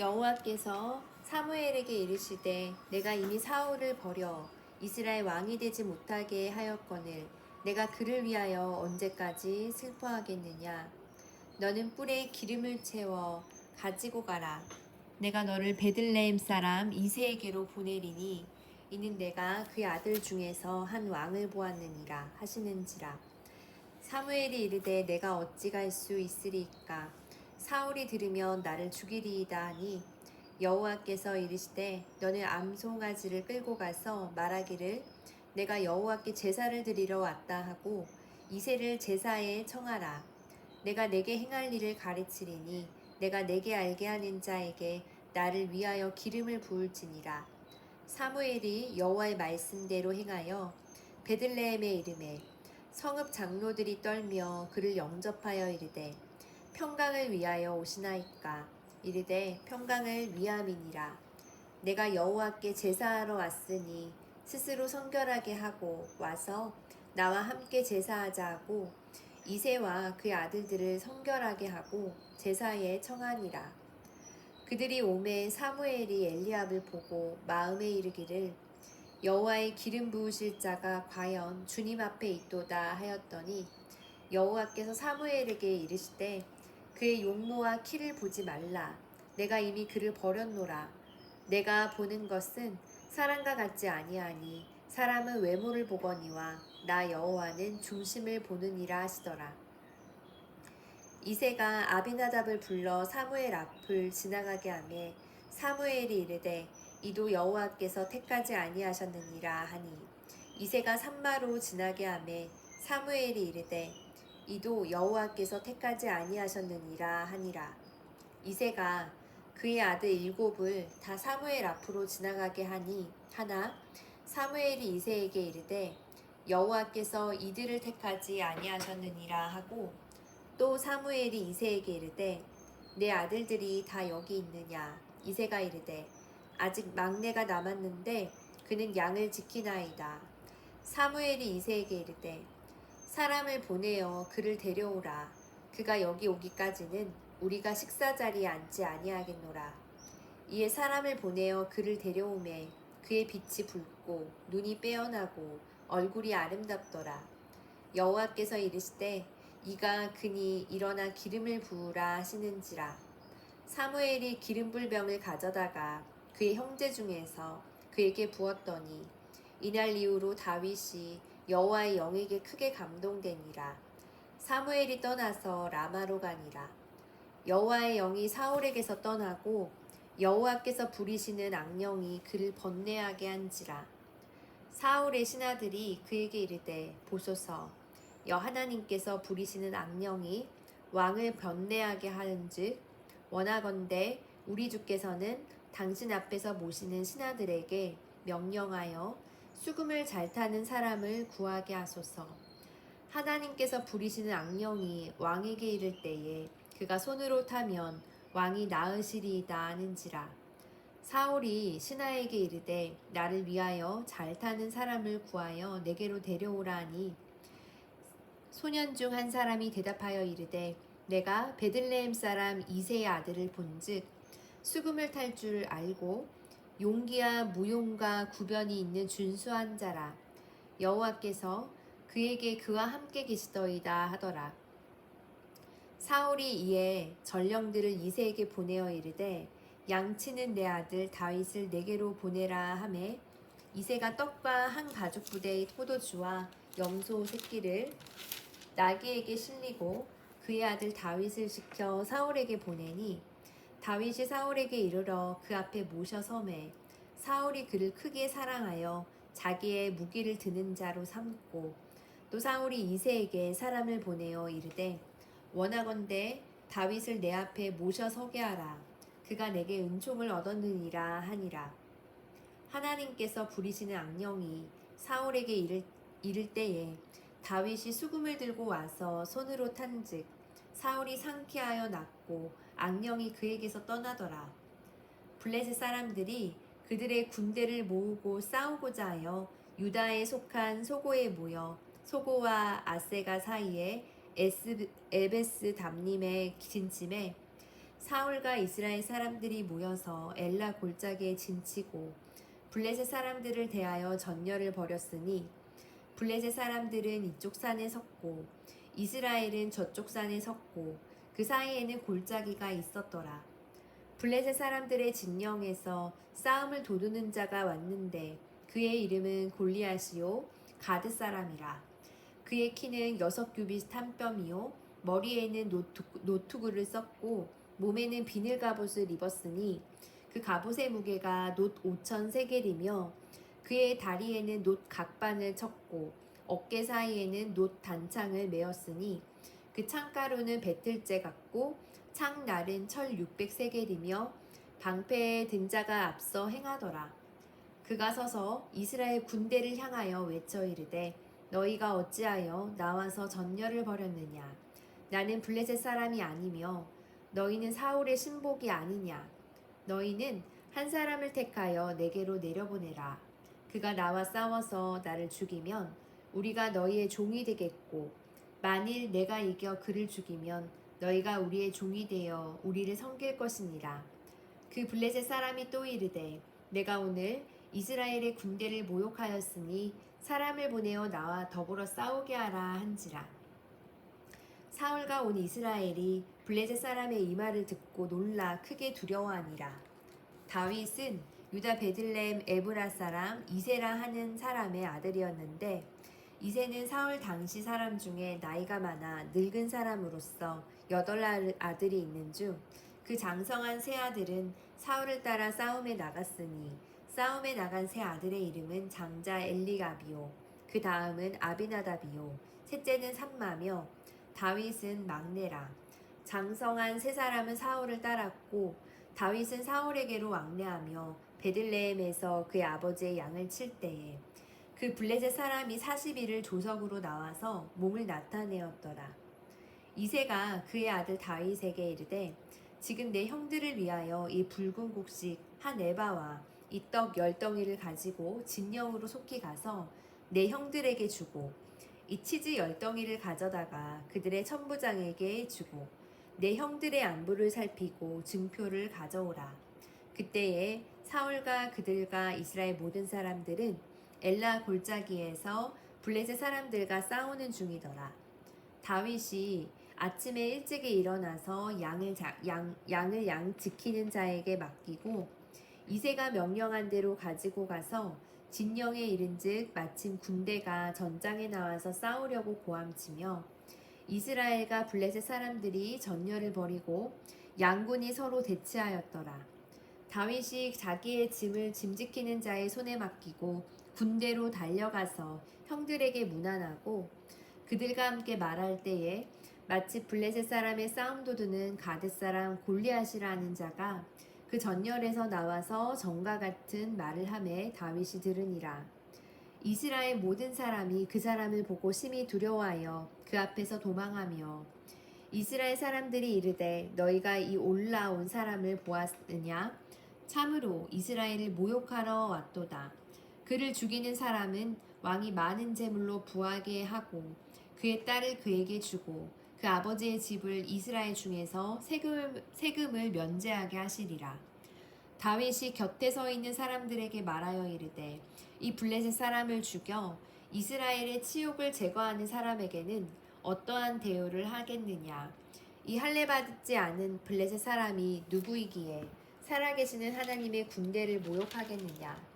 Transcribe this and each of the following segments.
여호와께서 사무엘에게 이르시되 내가 이미 사울을 버려 이스라엘 왕이 되지 못하게 하였거늘 내가 그를 위하여 언제까지 슬퍼하겠느냐. 너는 뿔에 기름을 채워 가지고 가라. 내가 너를 베들레헴 사람 이새에게로 보내리니 이는 내가 그의 아들 중에서 한 왕을 보았느니라 하시는지라. 사무엘이 이르되 내가 어찌 갈 수 있으리이까. 사울이 들으면 나를 죽이리이다 하니 여호와께서 이르시되 너는 암송아지를 끌고 가서 말하기를 내가 여호와께 제사를 드리러 왔다 하고 이새를 제사에 청하라. 내가 내게 행할 일을 가르치리니 내가 내게 알게 하는 자에게 나를 위하여 기름을 부을지니라. 사무엘이 여호와의 말씀대로 행하여 베들레헴에 이르매 성읍 장로들이 떨며 그를 영접하여 이르되 평강을 위하여 오시나이까. 이르되 평강을 위함이니라. 내가 여호와께 제사하러 왔으니 스스로 성결하게 하고 와서 나와 함께 제사하자 하고 이새와 그의 아들들을 성결하게 하고 제사에 청하니라. 그들이 오매 사무엘이 엘리압을 보고 마음에 이르기를 여호와의 기름 부으실 자가 과연 주님 앞에 있도다 하였더니 여호와께서 사무엘에게 이르시되 그의 용모와 키를 보지 말라. 내가 이미 그를 버렸노라. 내가 보는 것은 사람과 같지 아니하니 사람은 외모를 보거니와 나 여호와는 중심을 보느니라 하시더라. 이새가 아비나답을 불러 사무엘 앞을 지나가게 하매 사무엘이 이르되 이도 여호와께서 택하지 아니하셨느니라 하니 이새가 산마로 지나게 하매 사무엘이 이르되 이도 여호와께서 택하지 아니하셨느니라 하니라. 이새가 그의 아들 7을 다 사무엘 앞으로 지나가게 하니 하나 사무엘이 이새에게 이르되 여호와께서 이들을 택하지 아니하셨느니라 하고 또 사무엘이 이새에게 이르되 내 아들들이 다 여기 있느냐. 이새가 이르되 아직 막내가 남았는데 그는 양을 지키나이다. 사무엘이 이새에게 이르되 사람을 보내어 그를 데려오라. 그가 여기 오기까지는 우리가 식사 자리에 앉지 아니하겠노라. 이에 사람을 보내어 그를 데려오매 그의 빛이 붉고 눈이 빼어나고 얼굴이 아름답더라. 여호와께서 이르시되 이가 그니 일어나 기름을 부으라 하시는지라. 사무엘이 기름불병을 가져다가 그의 형제 중에서 그에게 부었더니 이날 이후로 다윗이 여호와의 영에게 크게 감동되니라. 사무엘이 떠나서 라마로 가니라. 여호와의 영이 사울에게서 떠나고 여호와께서 부리시는 악령이 그를 번뇌하게 한지라. 사울의 신하들이 그에게 이르되 보소서 여 하나님께서 부리시는 악령이 왕을 번뇌하게 하는즉 원하건대 우리 주께서는 당신 앞에서 모시는 신하들에게 명령하여 수금을 잘 타는 사람을 구하게 하소서. 하나님께서 부리시는 악령이 왕에게 이를 때에 그가 손으로 타면 왕이 나으시리이다 하는지라. 사울이 신하에게 이르되 나를 위하여 잘 타는 사람을 구하여 내게로 데려오라 하니 소년 중 한 사람이 대답하여 이르되 내가 베들레헴 사람 이새의 아들을 본즉 수금을 탈 줄 알고 용기와 무용과 구변이 있는 준수한 자라. 여호와께서 그에게 그와 함께 계시더이다 하더라. 사울이 이에 전령들을 이새에게 보내어 이르되 양치는 내 아들 다윗을 내게로 보내라 하매 이새가 떡과 한 가죽 부대의 포도주와 염소 새끼를 나귀에게 실리고 그의 아들 다윗을 시켜 사울에게 보내니 다윗이 사울에게 이르러 그 앞에 모셔 서매 사울이 그를 크게 사랑하여 자기의 무기를 드는 자로 삼고 또 사울이 이새에게 사람을 보내어 이르되 원하건대 다윗을 내 앞에 모셔 서게 하라. 그가 내게 은총을 얻었느니라 하니라. 하나님께서 부리시는 악령이 사울에게 이를 때에 다윗이 수금을 들고 와서 손으로 탄즉 사울이 상쾌하여 낫고 악령이 그에게서 떠나더라. 블레셋 사람들이 그들의 군대를 모으고 싸우고자 하여 유다에 속한 소고에 모여 소고와 아세가 사이에 에베스 담림에 진침에 사울과 이스라엘 사람들이 모여서 엘라 골짜기에 진치고 블레셋 사람들을 대하여 전열을 벌였으니 블레셋 사람들은 이쪽 산에 섰고 이스라엘은 저쪽 산에 섰고 그 사이에는 골짜기가 있었더라. 블레셋 사람들의 진영에서 싸움을 도두는 자가 왔는데 그의 이름은 골리앗이요 가드 사람이라. 그의 키는 6규빗 한 뼘이요 머리에는 노투구를 썼고 몸에는 비늘 갑옷을 입었으니 그 갑옷의 무게가 놋 5천 세겔이며 그의 다리에는 놋 각반을 쳤고 어깨 사이에는 놋 단창을 메었으니 그 창가루는 배틀째 같고 창날은 철 600세겔이며 방패에 든 자가 앞서 행하더라. 그가 서서 이스라엘 군대를 향하여 외쳐 이르되 너희가 어찌하여 나와서 전열을 벌였느냐. 나는 블레셋 사람이 아니며 너희는 사울의 신복이 아니냐. 너희는 한 사람을 택하여 내게로 내려보내라. 그가 나와 싸워서 나를 죽이면 우리가 너희의 종이 되겠고 만일 내가 이겨 그를 죽이면 너희가 우리의 종이 되어 우리를 섬길 것이니라. 그 블레셋 사람이 또 이르되 내가 오늘 이스라엘의 군대를 모욕하였으니 사람을 보내어 나와 더불어 싸우게 하라 한지라. 사울과 온 이스라엘이 블레셋 사람의 이 말을 듣고 놀라 크게 두려워하니라. 다윗은 유다 베들레헴 에브라 사람 이세라 하는 사람의 아들이었는데 이세는 사울 당시 사람 중에 나이가 많아 늙은 사람으로서 8아들이 있는 중 그 장성한 세 아들은 사울을 따라 싸움에 나갔으니 싸움에 나간 세 아들의 이름은 장자 엘리갑이요 그 다음은 아비나답이요 셋째는 삼마며 다윗은 막내라. 장성한 세 사람은 사울을 따랐고 다윗은 사울에게로 왕래하며 베들레헴에서 그의 아버지의 양을 칠 때에 그 블레셋 사람이 40일을 조석으로 나와서 몸을 나타내었더라. 이새가 그의 아들 다윗에게 이르되 지금 내 형들을 위하여 이 붉은 곡식 한 에바와 이 떡 10덩이를 가지고 진영으로 속히 가서 내 형들에게 주고 이 치즈 10덩이를 가져다가 그들의 천부장에게 주고 내 형들의 안부를 살피고 증표를 가져오라. 그때에 사울과 그들과 이스라엘 모든 사람들은 엘라 골짜기에서 블레셋 사람들과 싸우는 중이더라. 다윗이 아침에 일찍이 일어나서 양을 양 지키는 자에게 맡기고 이새가 명령한 대로 가지고 가서 진영에 이른즉 마침 군대가 전장에 나와서 싸우려고 고함치며 이스라엘과 블레셋 사람들이 전열을 벌이고 양군이 서로 대치하였더라. 다윗이 자기의 짐을 짐지키는 자의 손에 맡기고 군대로 달려가서 형들에게 문안하고 그들과 함께 말할 때에 마치 블레셋 사람의 싸움 도두는 가드 사람 골리앗이라는 자가 그 전열에서 나와서 전과 같은 말을 하매 다윗이 들으니라. 이스라엘 모든 사람이 그 사람을 보고 심히 두려워하여 그 앞에서 도망하며 이스라엘 사람들이 이르되 너희가 이 올라온 사람을 보았느냐? 참으로 이스라엘을 모욕하러 왔도다. 그를 죽이는 사람은 왕이 많은 재물로 부하게 하고 그의 딸을 그에게 주고 그 아버지의 집을 이스라엘 중에서 세금을 면제하게 하시리라. 다윗이 곁에 서 있는 사람들에게 말하여 이르되 이 블레셋 사람을 죽여 이스라엘의 치욕을 제거하는 사람에게는 어떠한 대우를 하겠느냐. 이 할례받지 않은 블레셋 사람이 누구이기에 살아계시는 하나님의 군대를 모욕하겠느냐.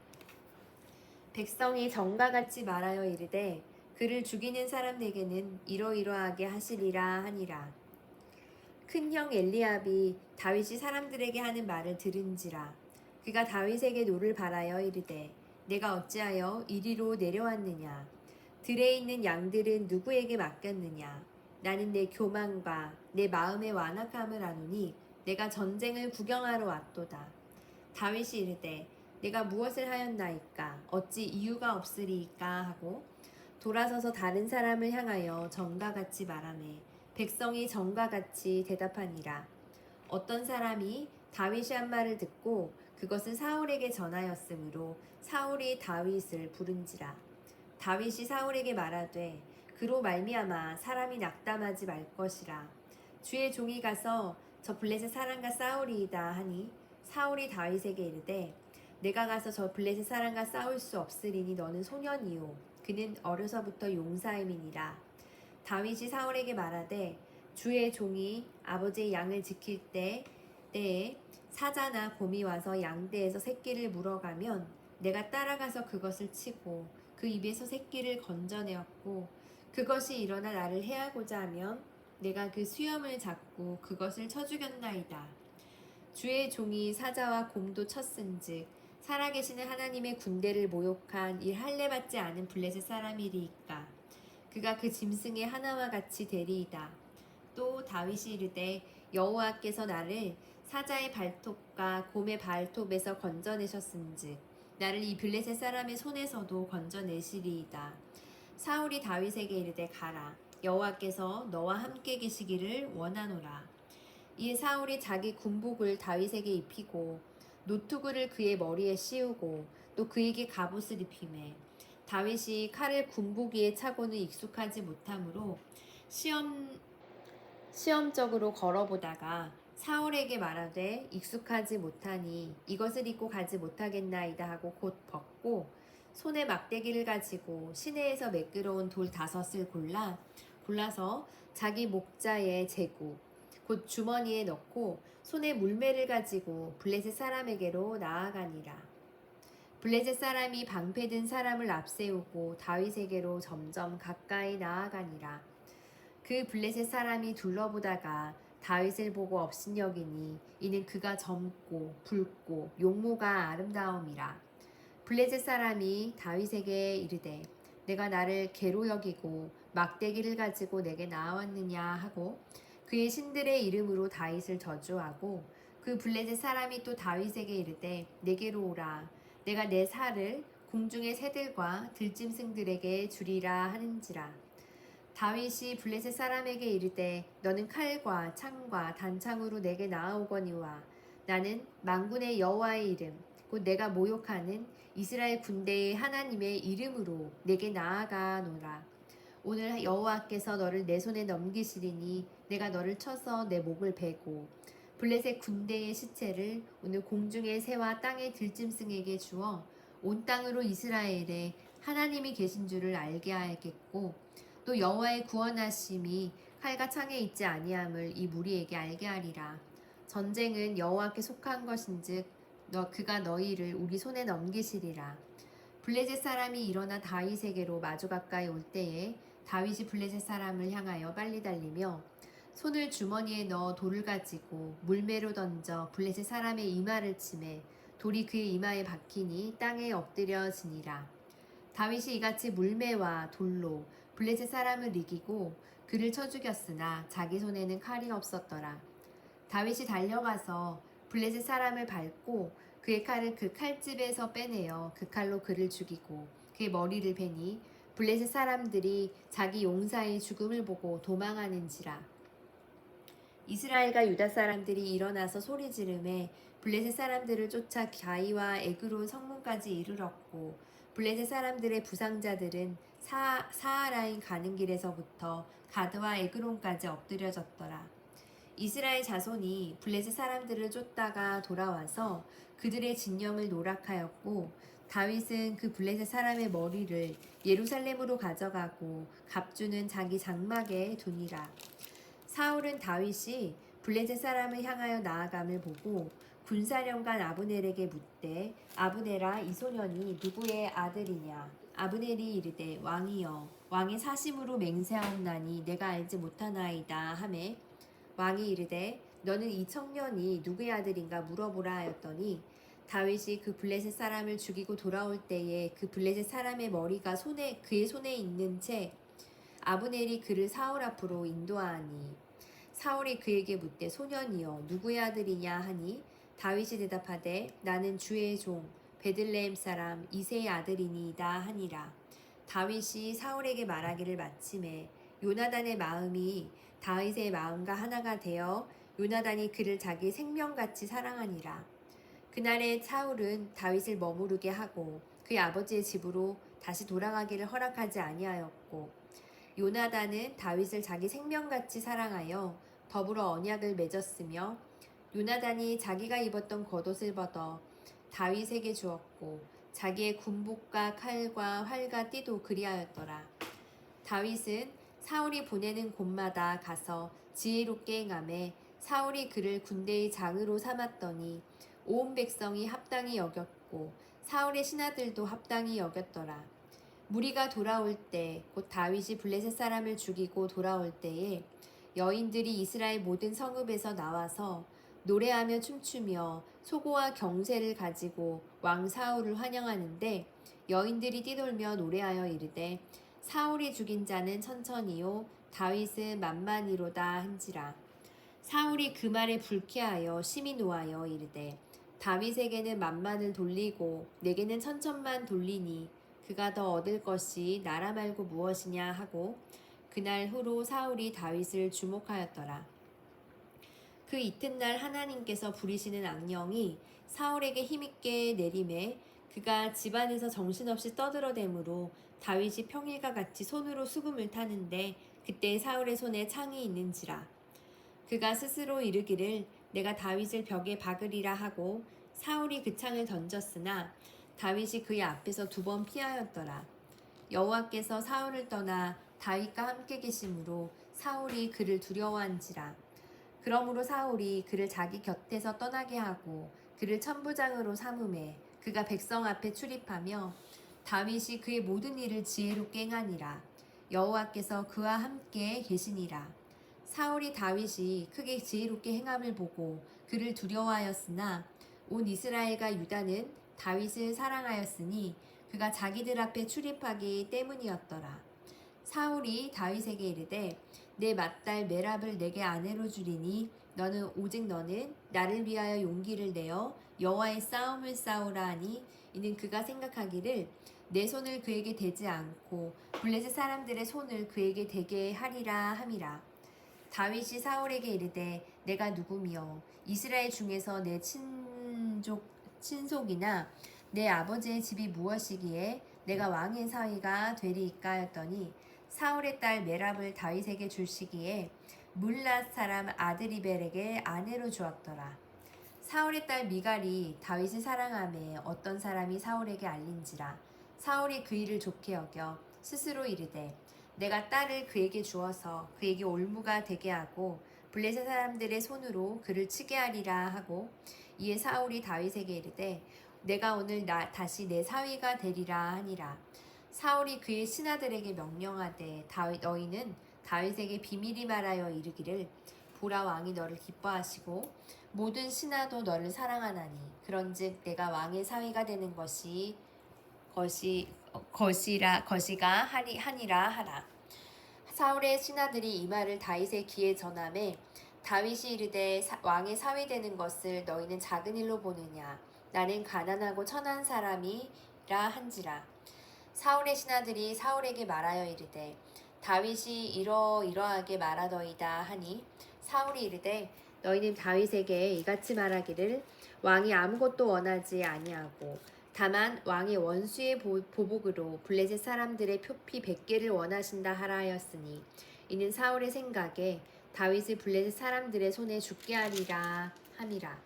백성이 전과 같이 말하여 이르되 그를 죽이는 사람에게는 이러이러하게 하시리라 하니라. 큰형 엘리압이 다윗이 사람들에게 하는 말을 들은지라. 그가 다윗에게 노를 바라여 이르되 내가 어찌하여 이리로 내려왔느냐. 들에 있는 양들은 누구에게 맡겼느냐. 나는 내 교만과 내 마음의 완악함을 아노니 내가 전쟁을 구경하러 왔도다. 다윗이 이르되 내가 무엇을 하였나이까 어찌 이유가 없으리이까 하고 돌아서서 다른 사람을 향하여 전과 같이 말하매 백성이 전과 같이 대답하니라. 어떤 사람이 다윗이 한 말을 듣고 그것을 사울에게 전하였으므로 사울이 다윗을 부른지라. 다윗이 사울에게 말하되 그로 말미암아 사람이 낙담하지 말 것이라. 주의 종이 가서 저 블레셋 사람과 싸우리이다 하니 사울이 다윗에게 이르되 내가 가서 저 블레셋 사람과 싸울 수 없으리니 너는 소년이요 그는 어려서부터 용사임이니라. 다윗이 사울에게 말하되 주의 종이 아버지의 양을 지킬 때에 사자나 곰이 와서 양떼에서 새끼를 물어가면 내가 따라가서 그것을 치고 그 입에서 새끼를 건져내었고 그것이 일어나 나를 해하고자 하면 내가 그 수염을 잡고 그것을 쳐 죽였나이다. 주의 종이 사자와 곰도 쳤은즉 살아계시는 하나님의 군대를 모욕한 이 할례받지 않은 블레셋 사람이리이까 그가 그 짐승의 하나와 같이 되리이다. 또 다윗이 이르되 여호와께서 나를 사자의 발톱과 곰의 발톱에서 건져내셨은즉 나를 이 블레셋 사람의 손에서도 건져내시리이다. 사울이 다윗에게 이르되 가라 여호와께서 너와 함께 계시기를 원하노라. 이에 사울이 자기 군복을 다윗에게 입히고 노투구를 그의 머리에 씌우고 또 그에게 갑옷을 입히매 다윗이 칼을 군복 위에 차고는 익숙하지 못하므로 시험적으로 걸어보다가 사울에게 말하되 익숙하지 못하니 이것을 입고 가지 못하겠나이다 하고 곧 벗고 손에 막대기를 가지고 시내에서 매끄러운 돌 5을 골라서 자기 목자에 재고 곧 주머니에 넣고 손에 물매를 가지고 블레셋 사람에게로 나아가니라. 블레셋 사람이 방패든 사람을 앞세우고 다윗에게로 점점 가까이 나아가니라. 그 블레셋 사람이 둘러보다가 다윗을 보고 업신여기니 이는 그가 젊고 붉고 용모가 아름다움이라. 블레셋 사람이 다윗에게 이르되 내가 나를 개로 여기고 막대기를 가지고 내게 나왔느냐 하고 그의 신들의 이름으로 다윗을 저주하고 그 블레셋 사람이 또 다윗에게 이르되 내게로 오라 내가 내 살을 공중의 새들과 들짐승들에게 주리라 하는지라. 다윗이 블레셋 사람에게 이르되 너는 칼과 창과 단창으로 내게 나아오거니와 나는 만군의 여호와의 이름 곧 내가 모욕하는 이스라엘 군대의 하나님의 이름으로 내게 나아가노라. 오늘 여호와께서 너를 내 손에 넘기시리니 내가 너를 쳐서 내 목을 베고 블레셋 군대의 시체를 오늘 공중의 새와 땅의 들짐승에게 주어 온 땅으로 이스라엘에 하나님이 계신 줄을 알게 하겠고 또 여호와의 구원하심이 칼과 창에 있지 아니함을 이 무리에게 알게 하리라. 전쟁은 여호와께 속한 것인즉 그가 너희를 우리 손에 넘기시리라. 블레셋 사람이 일어나 다윗에게로 마주 가까이 올 때에 다윗이 블레셋 사람을 향하여 빨리 달리며 손을 주머니에 넣어 돌을 가지고 물매로 던져 블레셋 사람의 이마를 치매 돌이 그의 이마에 박히니 땅에 엎드려지니라. 다윗이 이같이 물매와 돌로 블레셋 사람을 이기고 그를 쳐 죽였으나 자기 손에는 칼이 없었더라. 다윗이 달려가서 블레셋 사람을 밟고 그의 칼을 그 칼집에서 빼내어 그 칼로 그를 죽이고 그의 머리를 베니 블레셋 사람들이 자기 용사의 죽음을 보고 도망하는지라. 이스라엘과 유다 사람들이 일어나서 소리 지르매 블레셋 사람들을 쫓아 가이와 에그론 성문까지 이르렀고 블레셋 사람들의 부상자들은 사하라인 가는 길에서부터 가드와 에그론까지 엎드려졌더라. 이스라엘 자손이 블레셋 사람들을 쫓다가 돌아와서 그들의 진영을 노락하였고 다윗은 그 블레셋 사람의 머리를 예루살렘으로 가져가고 갑주는 자기 장막에 두니라. 사울은 다윗이 블레셋 사람을 향하여 나아감을 보고 군사령관 아브넬에게 묻되 아브넬아 이 소년이 누구의 아들이냐. 아브넬이 이르되 왕이여 왕의 사심으로 맹세하옵나니 내가 알지 못하나이다 하매 왕이 이르되 너는 이 청년이 누구의 아들인가 물어보라 하였더니 다윗이 그 블레셋 사람을 죽이고 돌아올 때에 그 블레셋 사람의 머리가 그의 손에 있는 채 아브넬이 그를 사울 앞으로 인도하니 사울이 그에게 묻되 소년이여 누구의 아들이냐 하니 다윗이 대답하되 나는 주의 종 베들레헴 사람 이새의 아들이니이다 하니라. 다윗이 사울에게 말하기를 마침에 요나단의 마음이 다윗의 마음과 하나가 되어 요나단이 그를 자기 생명같이 사랑하니라. 그날에 사울은 다윗을 머무르게 하고 그의 아버지의 집으로 다시 돌아가기를 허락하지 아니하였고 요나단은 다윗을 자기 생명같이 사랑하여 더불어 언약을 맺었으며 요나단이 자기가 입었던 겉옷을 벗어 다윗에게 주었고 자기의 군복과 칼과 활과 띠도 그리하였더라. 다윗은 사울이 보내는 곳마다 가서 지혜롭게 행하매 사울이 그를 군대의 장으로 삼았더니 온 백성이 합당히 여겼고 사울의 신하들도 합당히 여겼더라. 무리가 돌아올 때 곧 다윗이 블레셋 사람을 죽이고 돌아올 때에 여인들이 이스라엘 모든 성읍에서 나와서 노래하며 춤추며 소고와 경쇠를 가지고 왕 사울을 환영하는데 여인들이 뛰돌며 노래하여 이르되 사울이 죽인 자는 천천히요 다윗은 만만히로다 한지라. 사울이 그 말에 불쾌하여 심히 노하여 이르되 다윗에게는 만만을 돌리고 내게는 천천만 돌리니 그가 더 얻을 것이 나라 말고 무엇이냐 하고 그날 후로 사울이 다윗을 주목하였더라. 그 이튿날 하나님께서 부리시는 악령이 사울에게 힘있게 내림에 그가 집안에서 정신없이 떠들어대므로 다윗이 평일과 같이 손으로 수금을 타는데 그때 사울의 손에 창이 있는지라. 그가 스스로 이르기를 내가 다윗을 벽에 박으리라 하고 사울이 그 창을 던졌으나 다윗이 그의 앞에서 2번 피하였더라. 여호와께서 사울을 떠나 다윗과 함께 계심으로 사울이 그를 두려워한지라. 그러므로 사울이 그를 자기 곁에서 떠나게 하고 그를 천부장으로 삼음해 그가 백성 앞에 출입하며 다윗이 그의 모든 일을 지혜롭게 행하니라. 여호와께서 그와 함께 계시니라. 사울이 다윗이 크게 지혜롭게 행함을 보고 그를 두려워하였으나 온 이스라엘과 유다는 다윗을 사랑하였으니 그가 자기들 앞에 출입하기 때문이었더라. 사울이 다윗에게 이르되 내 맏딸 메랍을 내게 아내로 주리니 오직 너는 나를 위하여 용기를 내어 여호와의 싸움을 싸우라 하니 이는 그가 생각하기를 내 손을 그에게 대지 않고 블레셋 사람들의 손을 그에게 대게 하리라 함이라. 다윗이 사울에게 이르되 내가 누구며 이스라엘 중에서 내 친속이나 내 아버지의 집이 무엇이기에 내가 왕의 사위가 되리이까 하였더니 사울의 딸 메랍을 다윗에게 줄시기에 물랏 사람 아드리벨에게 아내로 주었더라. 사울의 딸 미갈이 다윗을 사랑하매 어떤 사람이 사울에게 알린지라. 사울이 그 일을 좋게 여겨 스스로 이르되 내가 딸을 그에게 주어서 그에게 올무가 되게 하고 블레셋 사람들의 손으로 그를 치게 하리라 하고 이에 사울이 다윗에게 이르되 내가 오늘 다시 내 사위가 되리라 하니라. 사울이 그의 신하들에게 명령하되 너희는 다윗에게 비밀이 말하여 이르기를 보라 왕이 너를 기뻐하시고 모든 신하도 너를 사랑하나니 그런즉 내가 왕의 사위가 되는 것이가 하니라 하라. 사울의 신하들이 이 말을 다윗의 귀에 전하매 다윗이 이르되 왕의 사위 되는 것을 너희는 작은 일로 보느냐 나는 가난하고 천한 사람이라 한지라. 사울의 신하들이 사울에게 말하여 이르되 다윗이 이러이러하게 말하더이다 하니 사울이 이르되 너희는 다윗에게 이같이 말하기를 왕이 아무것도 원하지 아니하고 다만 왕의 원수의 보복으로 블레셋 사람들의 표피 100개를 원하신다 하라 하였으니 이는 사울의 생각에 다윗을 블레셋 사람들의 손에 죽게 하리라 함이라.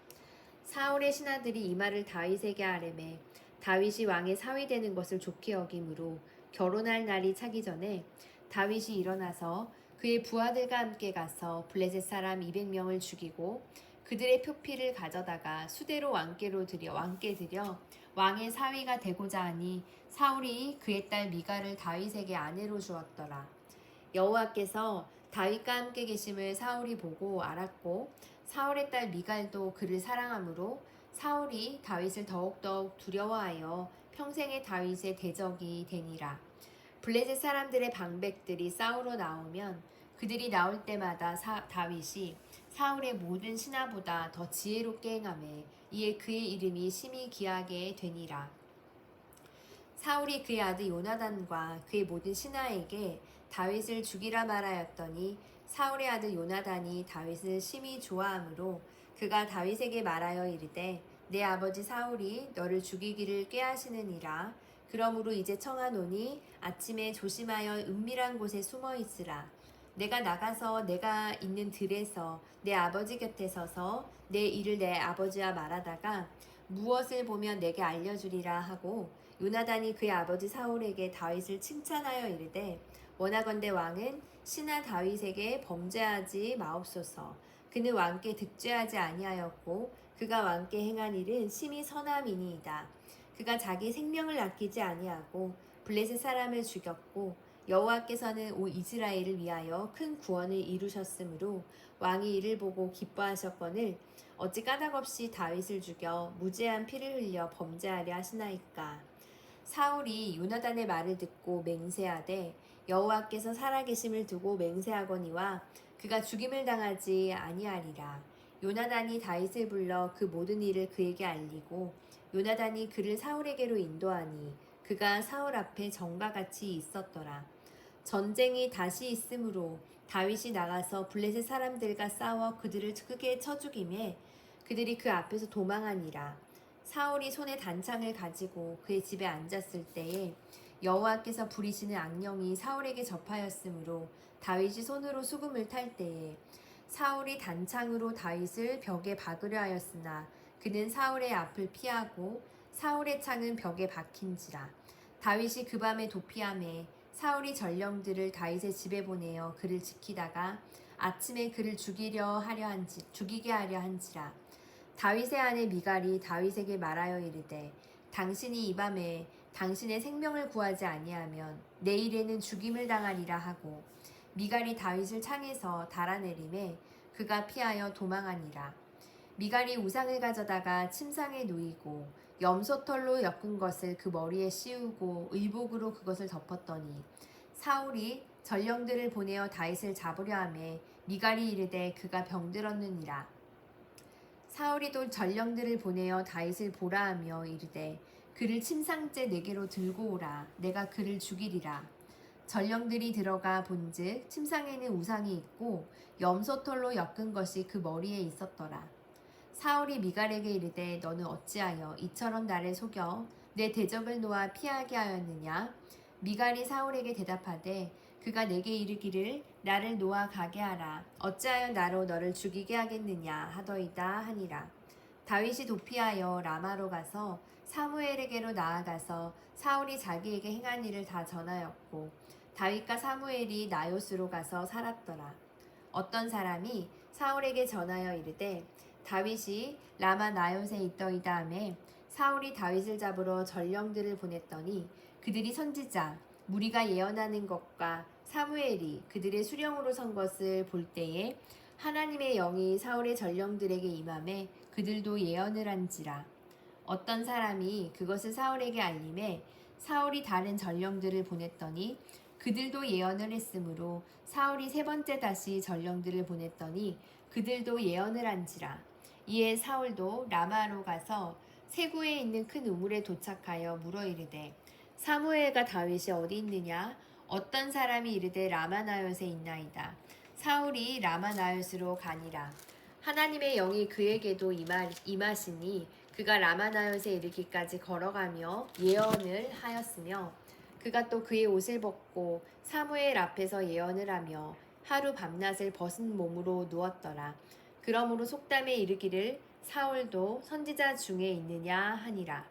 사울의 신하들이 이 말을 다윗에게 하려매 다윗이 왕의 사위 되는 것을 좋게 여김으로 결혼할 날이 차기 전에 다윗이 일어나서 그의 부하들과 함께 가서 블레셋 사람 200명을 죽이고 그들의 표피를 가져다가 수대로 왕께 드려 왕의 사위가 되고자 하니 사울이 그의 딸 미갈을 다윗에게 아내로 주었더라. 여호와께서 다윗과 함께 계심을 사울이 보고 알았고 사울의 딸 미갈도 그를 사랑하므로 사울이 다윗을 더욱더욱 두려워하여 평생의 다윗의 대적이 되니라. 블레셋 사람들의 방백들이 싸우러 나오면 그들이 나올 때마다 다윗이 사울의 모든 신하보다 더 지혜롭게 행하매 이에 그의 이름이 심히 귀하게 되니라. 사울이 그의 아들 요나단과 그의 모든 신하에게 다윗을 죽이라 말하였더니 사울의 아들 요나단이 다윗을 심히 좋아하므로 그가 다윗에게 말하여 이르되 내 아버지 사울이 너를 죽이기를 꾀하시느니라. 그러므로 이제 청하노니 아침에 조심하여 은밀한 곳에 숨어 있으라. 내가 나가서 내가 있는 들에서 내 아버지 곁에 서서 내 일을 내 아버지와 말하다가 무엇을 보면 내게 알려주리라 하고 요나단이 그의 아버지 사울에게 다윗을 칭찬하여 이르되 원하건대 왕은 신하 다윗에게 범죄하지 마옵소서. 그는 왕께 득죄하지 아니하였고 그가 왕께 행한 일은 심히 선함이니이다. 그가 자기 생명을 아끼지 아니하고 블레셋 사람을 죽였고 여호와께서는 온 이스라엘을 위하여 큰 구원을 이루셨으므로 왕이 이를 보고 기뻐하셨거늘 어찌 까닭없이 다윗을 죽여 무죄한 피를 흘려 범죄하려 하시나이까. 사울이 요나단의 말을 듣고 맹세하되 여호와께서 살아계심을 두고 맹세하거니와 그가 죽임을 당하지 아니하리라. 요나단이 다윗을 불러 그 모든 일을 그에게 알리고 요나단이 그를 사울에게로 인도하니 그가 사울 앞에 전과 같이 있었더라. 전쟁이 다시 있으므로 다윗이 나가서 블레셋 사람들과 싸워 그들을 크게 쳐 죽이매 그들이 그 앞에서 도망하니라. 사울이 손에 단창을 가지고 그의 집에 앉았을 때에 여호와께서 부리시는 악령이 사울에게 접하였으므로 다윗이 손으로 수금을 탈 때에 사울이 단창으로 다윗을 벽에 박으려 하였으나 그는 사울의 앞을 피하고 사울의 창은 벽에 박힌지라. 다윗이 그 밤에 도피하매 사울이 전령들을 다윗의 집에 보내어 그를 지키다가 아침에 그를 죽이게 하려 한지라. 다윗의 아내 미갈이 다윗에게 말하여 이르되 당신이 이 밤에 당신의 생명을 구하지 아니하면 내일에는 죽임을 당하리라 하고 미갈이 다윗을 창에서 달아내림에 그가 피하여 도망하니라. 미갈이 우상을 가져다가 침상에 누이고 염소털로 엮은 것을 그 머리에 씌우고 의복으로 그것을 덮었더니 사울이 전령들을 보내어 다윗을 잡으려 하매 미갈이 이르되 그가 병들었느니라. 사울이 또 전령들을 보내어 다윗을 보라 하며 이르되 그를 침상째 내게로 들고 오라. 내가 그를 죽이리라. 전령들이 들어가 본즉 침상에는 우상이 있고 염소털로 엮은 것이 그 머리에 있었더라. 사울이 미갈에게 이르되 너는 어찌하여 이처럼 나를 속여 내 대적을 놓아 피하게 하였느냐? 미갈이 사울에게 대답하되 그가 내게 이르기를 나를 놓아 가게 하라. 어찌하여 나로 너를 죽이게 하겠느냐 하더이다 하니라. 다윗이 도피하여 라마로 가서 사무엘에게로 나아가서 사울이 자기에게 행한 일을 다 전하였고 다윗과 사무엘이 나요스로 가서 살았더라. 어떤 사람이 사울에게 전하여 이르되 다윗이 라마 나요스에 있더이다 하매 사울이 다윗을 잡으러 전령들을 보냈더니 그들이 선지자 무리가 예언하는 것과 사무엘이 그들의 수령으로 선 것을 볼 때에 하나님의 영이 사울의 전령들에게 임하매 그들도 예언을 한지라. 어떤 사람이 그것을 사울에게 알림해 사울이 다른 전령들을 보냈더니 그들도 예언을 했으므로 사울이 세 번째 다시 전령들을 보냈더니 그들도 예언을 한지라. 이에 사울도 라마로 가서 세구에 있는 큰 우물에 도착하여 물어 이르되 사무엘과 다윗이 어디 있느냐? 어떤 사람이 이르되 라마나요스에 있나이다. 사울이 라마나요스로 가니라. 하나님의 영이 그에게도 임하시니 그가 라마나요스에 이르기까지 걸어가며 예언을 하였으며 그가 또 그의 옷을 벗고 사무엘 앞에서 예언을 하며 하루 밤낮을 벗은 몸으로 누웠더라. 그러므로 속담에 이르기를 사울도 선지자 중에 있느냐 하니라.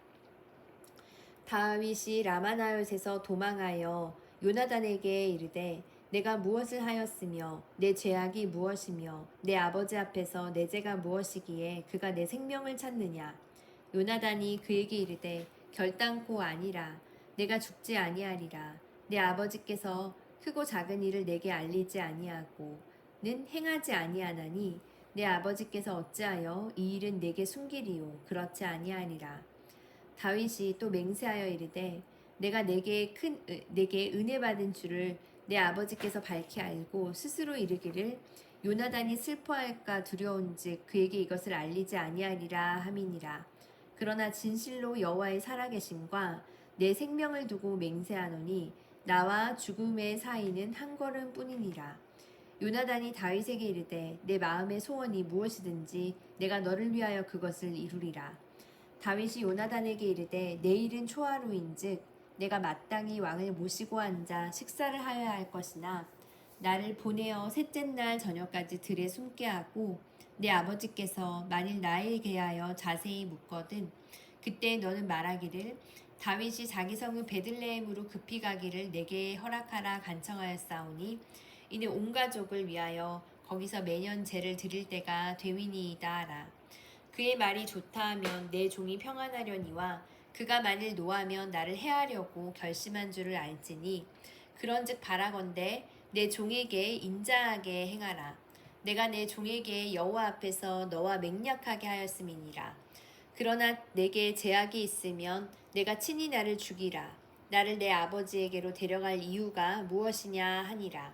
다윗이 라마나요스에서 도망하여 요나단에게 이르되 내가 무엇을 하였으며 내 죄악이 무엇이며 내 아버지 앞에서 내 죄가 무엇이기에 그가 내 생명을 찾느냐. 요나단이 그에게 이르되 결단코 아니라. 내가 죽지 아니하리라. 내 아버지께서 크고 작은 일을 내게 알리지 아니하고는 행하지 아니하나니 내 아버지께서 어찌하여 이 일은 내게 숨기리요. 그렇지 아니하니라. 다윗이 또 맹세하여 이르되 내가 내게 은혜 받은 줄을 내 아버지께서 밝히 알고 스스로 이르기를 요나단이 슬퍼할까 두려운즉 그에게 이것을 알리지 아니하리라 함이니라. 그러나 진실로 여호와의 살아계심과 내 생명을 두고 맹세하노니 나와 죽음의 사이는 한 걸음뿐이니라. 요나단이 다윗에게 이르되 내 마음의 소원이 무엇이든지 내가 너를 위하여 그것을 이루리라. 다윗이 요나단에게 이르되 내일은 초하루인즉 내가 마땅히 왕을 모시고 앉아 식사를 하여야 할 것이나 나를 보내어 셋째 날 저녁까지 들에 숨게 하고 내 아버지께서 만일 나에 대하여 자세히 묻거든 그때 너는 말하기를 다윗이 자기 성읍 베들레헴으로 급히 가기를 내게 허락하라 간청하였사오니 이는 온 가족을 위하여 거기서 매년 제를 드릴 때가 되위니이다 하라. 그의 말이 좋다 하면 내 종이 평안하려니와 그가 만일 노하면 나를 해하려고 결심한 줄을 알지니 그런즉 바라건대 내 종에게 인자하게 행하라. 내가 내 종에게 여호와 앞에서 너와 맹약하게 하였음이니라. 그러나 내게 제약이 있으면 내가 친히 나를 죽이라. 나를 내 아버지에게로 데려갈 이유가 무엇이냐 하니라.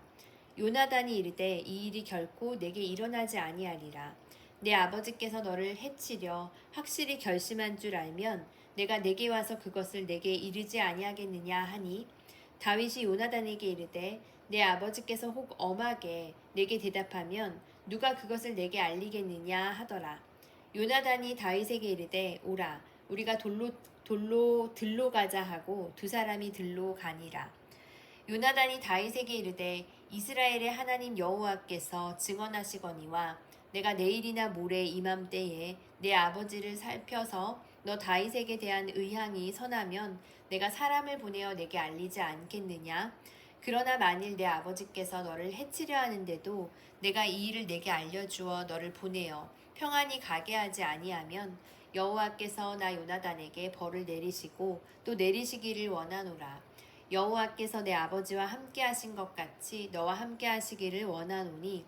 요나단이 이르되 이 일이 결코 내게 일어나지 아니하리라. 내 아버지께서 너를 해치려 확실히 결심한 줄 알면 내가 내게 와서 그것을 내게 이르지 아니하겠느냐 하니 다윗이 요나단에게 이르되 내 아버지께서 혹 엄하게 내게 대답하면 누가 그것을 내게 알리겠느냐 하더라. 요나단이 다윗에게 이르되 오라 우리가 들로 가자 하고 두 사람이 들로 가니라. 요나단이 다윗에게 이르되 이스라엘의 하나님 여호와께서 증언하시거니와 내가 내일이나 모레 이맘때에 내 아버지를 살펴서 너 다윗에게 대한 의향이 선하면 내가 사람을 보내어 내게 알리지 않겠느냐? 그러나 만일 내 아버지께서 너를 해치려 하는데도 내가 이 일을 내게 알려주어 너를 보내어 평안히 가게 하지 아니하면 여호와께서 나 요나단에게 벌을 내리시고 또 내리시기를 원하노라. 여호와께서 내 아버지와 함께 하신 것 같이 너와 함께 하시기를 원하노니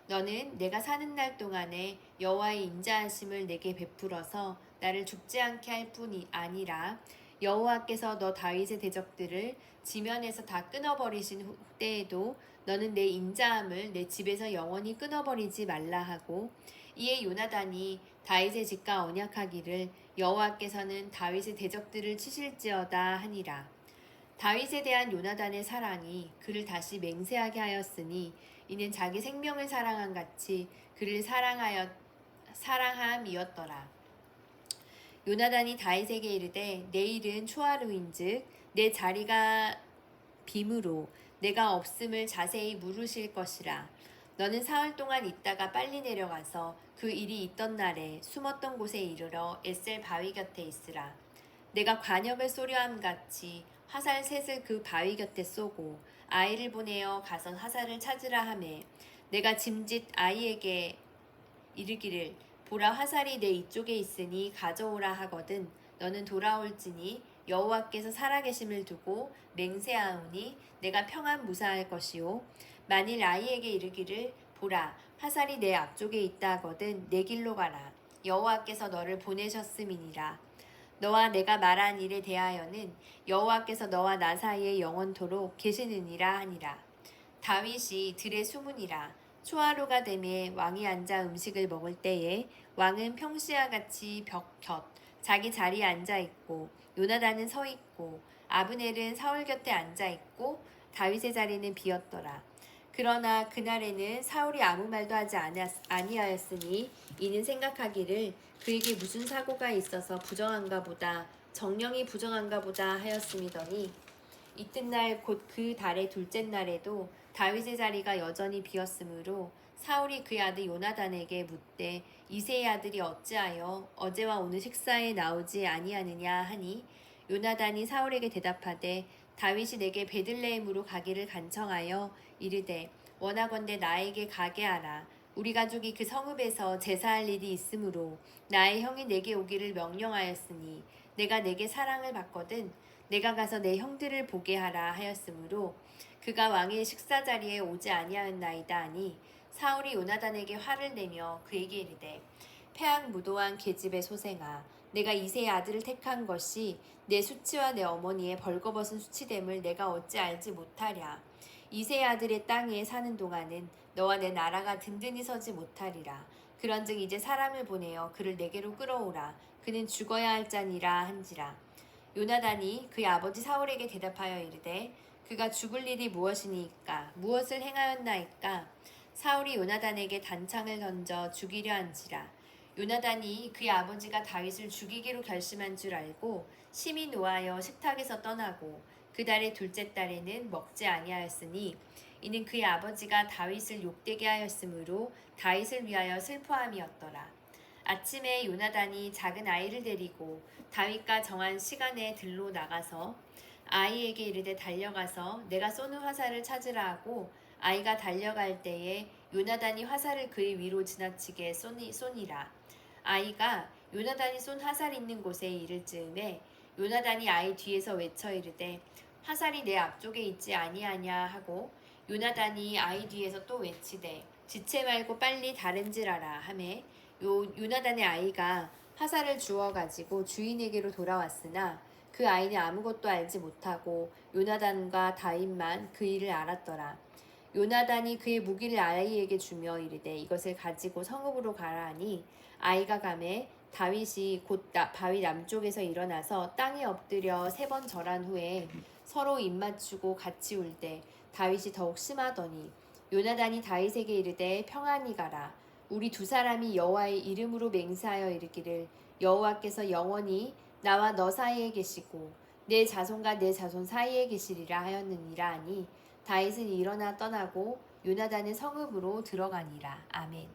너는 내가 사는 날 동안에 여호와의 인자하심을 내게 베풀어서 나를 죽지 않게 할 뿐이 아니라 여호와께서 너 다윗의 대적들을 지면에서 다 끊어버리신 때에도 너는 내 인자함을 내 집에서 영원히 끊어버리지 말라 하고 이에 요나단이 다윗의 집과 언약하기를 여호와께서는 다윗의 대적들을 치실지어다 하니라. 다윗에 대한 요나단의 사랑이 그를 다시 맹세하게 하였으니 이는 자기 생명을 사랑한 같이 그를 사랑함이었더라. 요나단이 다윗에게 이르되 내일은 초하루인즉 내 자리가 빔으로 내가 없음을 자세히 물으실 것이라. 너는 사흘 동안 있다가 빨리 내려가서 그 일이 있던 날에 숨었던 곳에 이르러 에셀 바위 곁에 있으라. 내가 관역을 쏘려함 같이 화살 셋을 그 바위 곁에 쏘고 아이를 보내어 가서 화살을 찾으라 하매 내가 짐짓 아이에게 이르기를 보라 화살이 내 이쪽에 있으니 가져오라 하거든 너는 돌아올지니 여호와께서 살아계심을 두고 맹세하오니 내가 평안 무사할 것이요 만일 아이에게 이르기를 보라 화살이 내 앞쪽에 있다 하거든 내 길로 가라 여호와께서 너를 보내셨음이니라. 너와 내가 말한 일에 대하여는 여호와께서 너와 나 사이에 영원토록 계시느니라 하니라. 다윗이 들에 숨으니라. 초하루가 되매 왕이 앉아 음식을 먹을 때에 왕은 평시와 같이 벽 곁 자기 자리에 앉아 있고 요나단은 서 있고 아브넬은 사울 곁에 앉아 있고 다윗의 자리는 비었더라. 그러나 그날에는 사울이 아무 말도 하지 아니하였으니 이는 생각하기를 그에게 무슨 사고가 있어서 부정한가 보다 정령이 부정한가 보다 하였음이더니 이튿날 곧 그 달의 둘째 날에도 다윗의 자리가 여전히 비었으므로 사울이 그의 아들 요나단에게 묻되 이새의 아들이 어찌하여 어제와 오늘 식사에 나오지 아니하느냐 하니 요나단이 사울에게 대답하되 다윗이 내게 베들레헴으로 가기를 간청하여 이르되 원하건대 나에게 가게 하라. 우리 가족이 그 성읍에서 제사할 일이 있으므로 나의 형이 내게 오기를 명령하였으니 내가 내게 사랑을 받거든 내가 가서 내 형들을 보게 하라 하였으므로 그가 왕의 식사 자리에 오지 아니하였나이다 하니 사울이 요나단에게 화를 내며 그에게 이르되 패악무도한 계집의 소생아 내가 이새의 아들을 택한 것이 내 수치와 내 어머니의 벌거벗은 수치됨을 내가 어찌 알지 못하랴. 이새의 아들의 땅에 사는 동안은 너와 내 나라가 든든히 서지 못하리라. 그런즉 이제 사람을 보내어 그를 내게로 끌어오라. 그는 죽어야 할 자니라 한지라. 요나단이 그의 아버지 사울에게 대답하여 이르되 그가 죽을 일이 무엇이니까 무엇을 행하였나이까. 사울이 요나단에게 단창을 던져 죽이려 한지라. 요나단이 그의 아버지가 다윗을 죽이기로 결심한 줄 알고 심히 노하여 식탁에서 떠나고 그 달의 둘째 달에는 먹지 아니하였으니 이는 그의 아버지가 다윗을 욕되게 하였으므로 다윗을 위하여 슬퍼함이었더라. 아침에 요나단이 작은 아이를 데리고 다윗과 정한 시간에 들로 나가서 아이에게 이르되 달려가서 내가 쏘는 화살을 찾으라 하고 아이가 달려갈 때에 요나단이 화살을 그의 위로 지나치게 쏘니라. 아이가 요나단이 쏜 화살 있는 곳에 이를 즈음에 요나단이 아이 뒤에서 외쳐 이르되 화살이 내 앞쪽에 있지 아니하냐 하고 요나단이 아이 뒤에서 또 외치되 지체 말고 빨리 다른질하라 하매 요나단의 아이가 화살을 주워 가지고 주인에게로 돌아왔으나 그 아이는 아무것도 알지 못하고 요나단과 다윗만 그 일을 알았더라. 요나단이 그의 무기를 아이에게 주며 이르되 이것을 가지고 성읍으로 가라 하니 아이가 가매 다윗이 곧 바위 남쪽에서 일어나서 땅에 엎드려 3번 절한 후에 서로 입맞추고 같이 울되 다윗이 더욱 심하더니 요나단이 다윗에게 이르되 평안히 가라. 우리 두 사람이 여호와의 이름으로 맹세하여 이르기를 여호와께서 영원히 나와 너 사이에 계시고 내 자손과 내 자손 사이에 계시리라 하였느니라 하니 다윗은 일어나 떠나고 요나단의 성읍으로 들어가니라. 아멘.